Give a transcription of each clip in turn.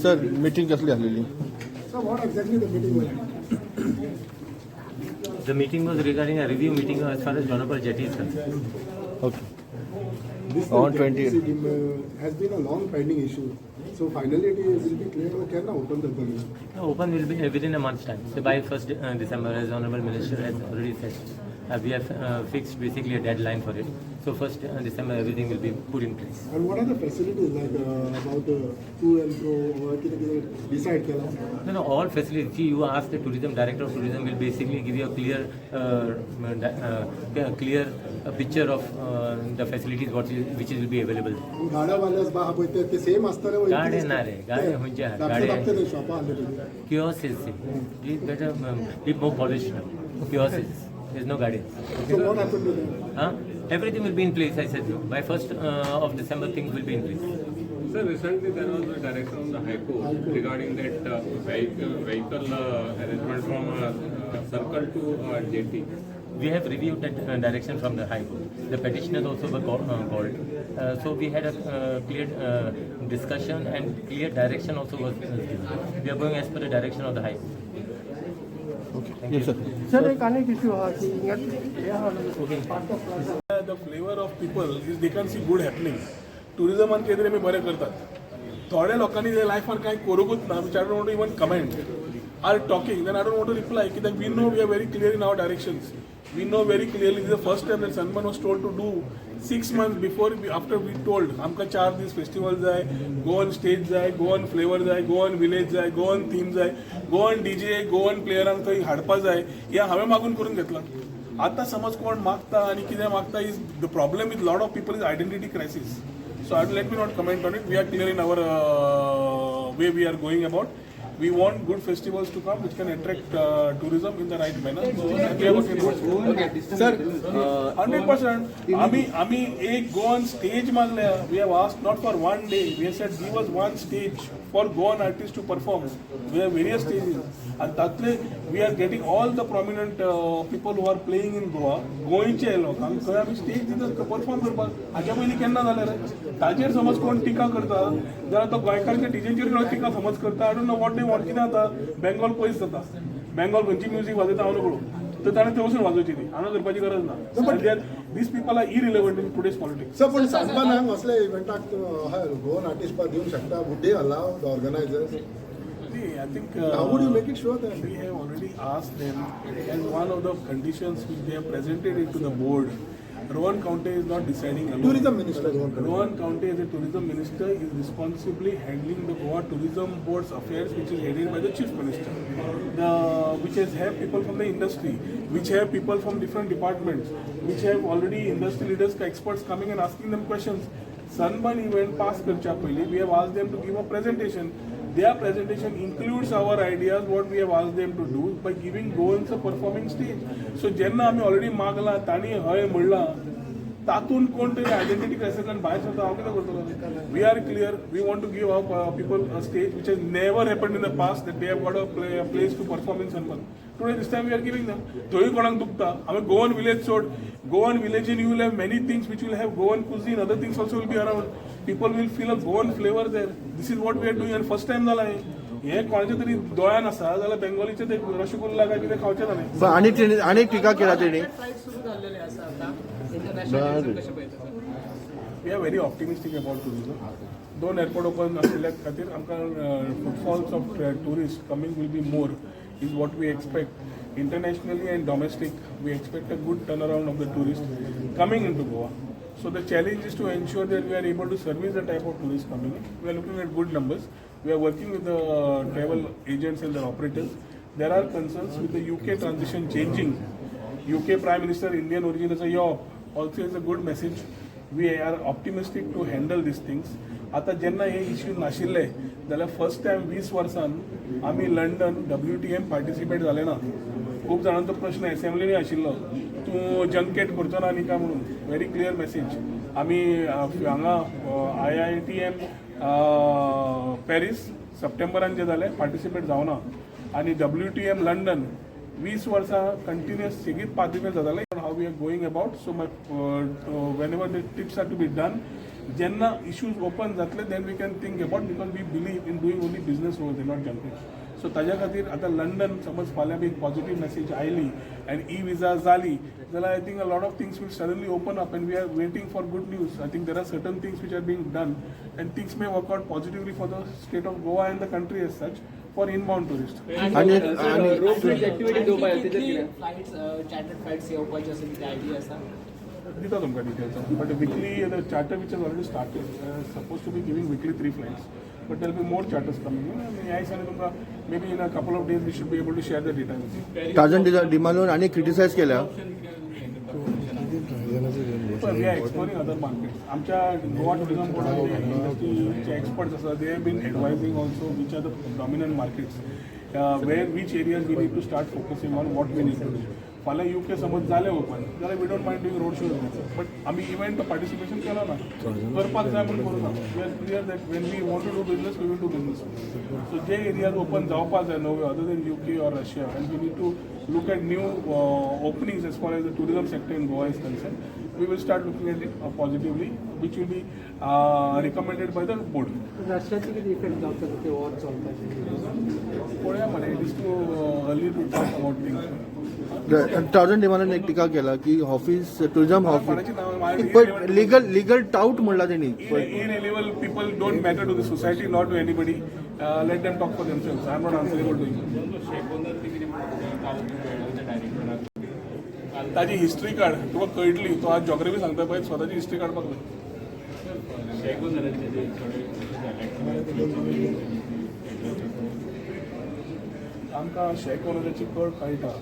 Sir meeting कसली झालेली? So what exactly the meeting was? The meeting was regarding a review meeting as far as Jonapal Jetty is concerned. Okay. This On 20 has been a long pending issue. So finally it will be clear. Can now open the meeting? Open will be within a month's time. So by 1st December, as Honorable Minister has already said, we have fixed basically a deadline for it. So 1st December, everything will be put in place. And what are the facilities like about to and fro or decide kela? No, all facilities. See, you ask the tourism director of tourism will basically give you a clear picture of the facilities which will be available. गाड्या वाल्यास बा आपण ते same असताना गाड्या ना रे, गाड्या म्हणजे गाड्या शॉप आले kiosks is better, bit more polished now. Kiosks. There's no guidance. So what happened to them? Everything will be in place, I said. By 1st of December, things will be in place. Sir, recently there was a direction from the High Court regarding that vehicle arrangement from circle to jetty. We have reviewed that direction from the High Court. The petitioners also were called. So we had a clear discussion and clear direction also was given. We are going as per the direction of the High Court. Yes, sir. Sir, एक अनेक issue हा की The flavor of people is they can see good happening. Tourism and केंद्र में बरे करतात. थोड्या लोकांनी जे लायफान काय करूंकूच ना, which I don't want to even comment, are talking, then I don't want to reply. That we know we are very clear in our directions. We know very clearly this is the first time that Sanban was told to do 6 months before after we told आमका 4 दिवस festival जाय, go on stage जाय, go on flavor जाय, go on village जाय, go on theme जाय, go on DJ, go on प्लेयरांक थंय हाडपा जाय, या हांवें मागून करून घेतला. आता समज कोण मागता आणि कितें मागता is the problem with lot of people is identity crisis. So I let me not comment on it. We are clear in our way we are going about. We want good festivals to come which can attract tourism in the right manner. Sir, 100%. आम्ही एक go on stage मागल्या. We have asked not for one day. We have said give us one stage for go on artists to perform. We have various stages. And तातले we are getting all the prominent people who are playing in Goa. गोंयचे लोक खंय आमी stage दितात perform करपाक. हाच्या पयलीं केन्ना जालें रे? ताजेर समज कोण टिका करता जाल्यार तो गोंयकारच्या डीजेचेर टिका समज करता. I don't know what they want. कितें जाता बेंगॉल पयस जाता. बेंगॉल खंयची म्युझिक वाजयता हांव नकळो. तर ताणें थंय वचून वाजोवची ती. हांगा करपाची गरज ना. This people are irrelevant in today's politics. Sir पण सांगपाक असले इव्हेंटाक गोवन आर्टिस्ट पा दिवंक शकता. वुड दे अलाव the organisers? I think how would you make it sure that we have already asked them, and one of the conditions which they have presented it to the board. Rowan County is not deciding alone. tourism minister Rowan County as a tourism minister is responsibly handling the Goa Tourism Board's affairs, which is headed by the chief minister, which has people from the industry, which have people from different departments, which have already industry leaders, experts coming and asking them questions. Sunburn event pass karcha pehle we have asked them to give a presentation. Their presentation includes our ideas, what we have asked them to do by giving Goans a performing stage. So jenna आम्ही already मागला ताणी हय म्हणला तातून कोण तरी identity क्रायसिसला भायर सरता हांव कितें करतलो? We are clear. We want to give our people a stage which has never happened in the past that they have got a place to perform in Sunburn. Today this time we are giving them. थंय कोणाक दुखता आमी Goan village सोड. Goan village in you will have many things which will have Goan cuisine, other things also will be around. People will feel a Goan flavor there. This is what we are doing and first time जाला हे कोणाच्या तरी दोळ्यान आसा जाल्यार बेंगॉलीचे ते रसगुल्ला काय कितें खावचें ना न्ही. अनेक टिका केला तेणी. We are very optimistic about tourism. 2 airport open असलेल्या खातीर आमकां footfalls of tourists coming will be more is what we expect. Internationally and domestic, we expect a good turnaround of the tourists coming into Goa. So the challenge is to ensure that we are able to service the type of tourists coming in. We are looking at good numbers. We are working with the travel agents and the operators. There are concerns with the UK transition changing. UK Prime Minister, Indian origin as a Europe, also is a good message. We are optimistic to handle these things. आता जेन्ना हे issue नाशिल्ले जाल्यार first time 20 वर्सान आमी London WTM participate जाले ना. खूब जाणांचो प्रश्न असेंब्लीनी आशिल्लो तूं जंकेट करचो ना न्ही काय म्हणून. Very clear message. आमी हांगा IITM पॅरीस सप्टेंबरान जे जाले पार्टिसिपेट जावना आनी WTM लंडन 20 वर्सां कंटिन्युअस सेगीत पार्टिसिपेट जाताले. How we are going about. So my whenever the tips are to be done, जेन्ना issues open जातले then we can think about, because we believe in doing only business over there, not jumping. So ताज्या खातीर आतां London समज फाल्यां be positive message आयली and e-visa जाली जाल्यार I think a lot of things will suddenly open up and we are waiting for good news. I think there are certain things which are being done and things may work out positively for the state of Goa and the country as such for inbound tourists. आणि ropeways activity दिवपा खातीर कितें flights chartered flights येवपाचे अशें कितें idea आसा? दिता तुमकां details, but weekly the charter which has already started supposed to be giving weekly 3 flights, but there will be more charters coming in and ह्या दिसांनी तुमकां maybe in a couple of days we should be able to share the data with you. Tarzan डिमांडून आणि criticise केल्या. So we are exploring other markets. आमच्या Goa tourism बोर्डाचे इंडस्ट्रीचे experts आसा, they have been advising also which are the dominant markets, which areas we need to start focusing on, what we need to do. फाल्यां UK समज जालें open जाल्यार we don't mind doing road shows, but आमी event participation केला ना, करपाक जाय म्हणून करूं ना. We are clear that when we want to do business we will do business. So जे एरियाज ओपन जावपाक जाय नवे other than UK or Russia, and we need to look at new openings as far as the tourism sector in Goa is concerned. We will start looking at it positively, which will be recommended by the board. रशियाची कितें effect जावचो ते war चलता? पळया मरे, it is too early to talk about things. Tarzan डिमांडान एक टिका केला की ऑफिस टुरिझम कोणाची ऑफिस नांवां पण लीगल टाउट म्हणला त्यांनी. irrelevant people don't matter to the society, not to anybody. Let them talk for themselves. I am not answerable to you. ताजी हिस्ट्री काढ, तुका कळटली. तो आज जॉग्रफी सांगता पळय, स्वताची हिस्ट्री काडपाक जाय. आमकां शेक ओनराची कळ कळटा,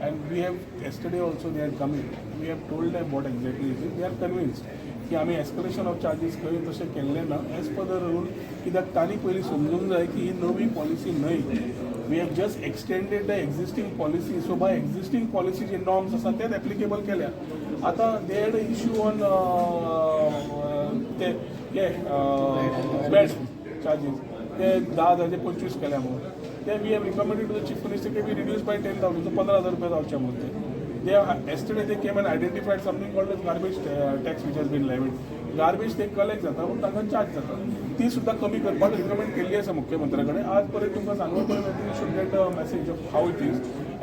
and we have yesterday also they had come in. We have told them what exactly is it. They are convinced की आमी एस्कलेशन ऑफ चार्जीस खंय तशें केल्लें ना एज पर द रूल, कित्याक तांणी पयलीं समजूंक जाय की ही नवी पॉलिसी न्हय. We have just extended the existing policy. So by existing policy जे नॉर्म्स आसा तेच एप्लिकेबल केल्या. आतां दे हॅड इश्यू ऑन ते बॅड चार्जीस, ते 10,000 ते 25 केल्या म्हणून. ते we have recommended to the chief minister की वी रिड्यूस बाय 10,000, so 15,000 रुपये जावचे म्हणून. They yesterday they came and identified something called as garbage tax which has been levied. Garbage ते कलेक्ट जाता पूण तांकां चार्ज जाता, ती सुद्दां कमी करपाक रिकमेंड केल्ली आसा मुख्यमंत्र्या कडेन. आज पर्यंत तुमकां सांगूंक पडटा you should get a message of how it is,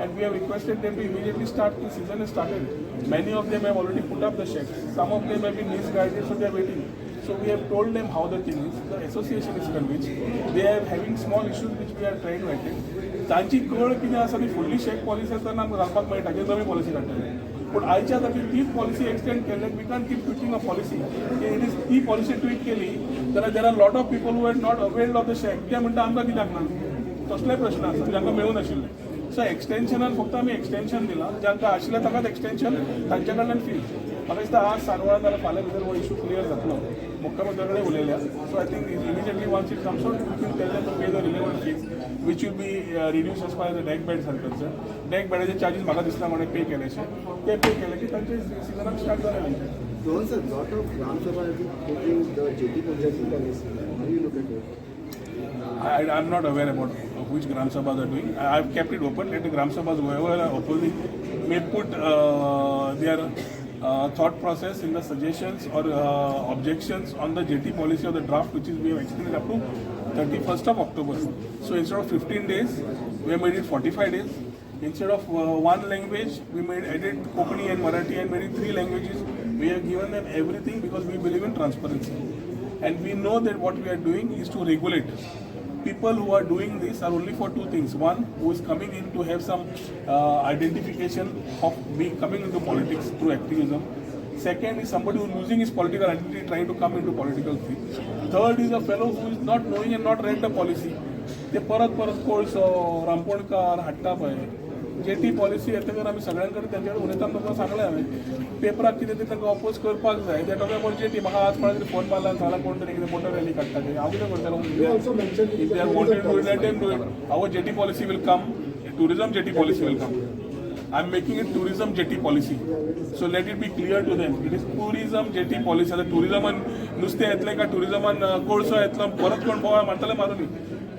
and we have requested them to immediately start. The season has started. Many of them have already put up the checks. Some of them have been misguided, so they are waiting. So we have told them how the thing is. The association is convinced. They are having small issues which we are trying to attend. तांची कळ कितें आसा ती फुडली shake policy आसतना आमकां घालपाक मेळटा की नवी पॉलिसी काडटले. पूण आयच्या खातीर तीच पॉलिसी एक्सटेंड केल्ल्याक we can't keep tweaking a policy. It is ती पॉलिसी ट्वीट केली जाल्यार there are lot of people who had not availed of the scheme. ते म्हणटा आमकां कित्याक ना, तसले प्रश्न आसा जांकां मेळूं नाशिल्ले. सो एक्सटेंशनान फक्त आमी एक्सटेंशन दिलां, जांकां आशिल्लें ताकाच एक्सटेंशन तांच्या कडल्यान फी. म्हाका दिसता आज सांगवळा जाल्यार फाल्यां भितर हो इशू क्लियर जातलो. मुख्यमंत्र्या कडेन उलयल्या. So I think immediately once it comes out we will tell them to pay the relevant fees which will be reduced as far as the deck beds are concerned. Deck बेडाचे charges म्हाका दिसना म्हणे पे केलेशे, ते पे केले की तांचे सिजनाक स्टार्ट जालें. Sir, lot of Gram Sabha has been putting the JT project in the list. How do you look at it? I'm not aware about which Gram Sabhas are doing. I've kept it open. Let the Gram Sabhas, whoever are opposing, may put their thought process in the suggestions or objections on the JT policy or the draft which is we have extended up to 31st of October. So instead of 15 days, we have made it 45 days. Instead of one language, we made added Konkani and Marathi and made it 3 languages. We have given them everything because we believe in transparency. And we know that what we are doing is to regulate. People who are doing this are only for 2 things. One, who is coming in to have some identification of being coming into politics through activism. Second is somebody who is losing his political identity trying to come into political things. Third is a fellow who is not knowing and not read the policy. ते परत कोळसो रामपोणकार हाडटा पळय jetty policy येतकर आमी सगळ्यां कडेन तेंचे कडेन उलयतना तुमकां सांगलें हांवें पेपराक कितें तें तांकां ऑपोज करपाक जाय. ते टॉक अबाउट जेटी. म्हाका आज कोणा तरी फोन मारला आनी सांगला कोण तरी कितें मोटर रॅली काडटा ते. हांव कितें करतलो? If they are wanted to let them do it. Our jetty policy will come. Tourism jetty policy will come. I am making it tourism jetty policy. So let it be clear to them. It is tourism jetty policy. आता tourisman नुस्तें येतलें का tourisman कोळसो येतलो परत कोण बोवाळ मारतले मारून.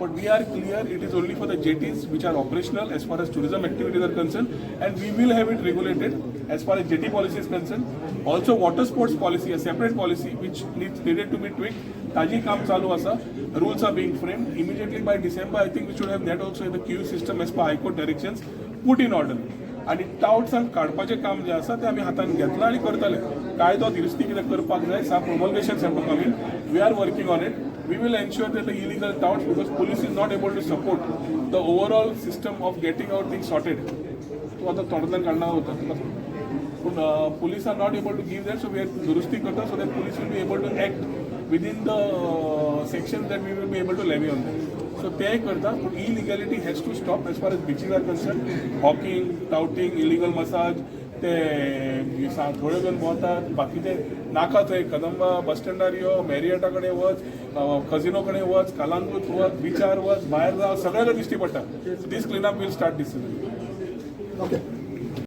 But we are clear it is only for the jetties which are operational as far as tourism activities are concerned, and we will have it regulated. as far as jetty policy is concerned. Also water sports policy, a separate policy which needed to be tweaked. Taji काम चालू असा. Rules are being framed. Immediately by December, I think we should have that also in the queue system as per High Court directions put in order. आणि touts काडपाचें काम जें आसा तें आमी हातान घेतलां आनी करतले. कायदो दुरुस्ती कितें करपाक जाय, some promulgations have to come in. We are working on it. We will ensure that the illegal touts, because police is not able to support the overall system of getting out things sorted. तो आता तोडल्यान काढणार होता पण police are not able to give that, so we are दुरुस्ती करता so that police will be able to act within the sections that we will be able to levy on them. So ते करता, but illegality has to stop as far as beaches are concerned. Hawking, touting, illegal massage, ते थोडे जण भोंवतात, बाकीचे नाका थंय कदंबा बस स्टँडार यो, मॅरियटा कडेन वच, कजिनो कडेन वच, कालांगूट वच, बिचार वच, भायर राव, सगळ्यांना दिश्टी पडटा. दीस क्लीन अप वील स्टार्ट दीस. ओके.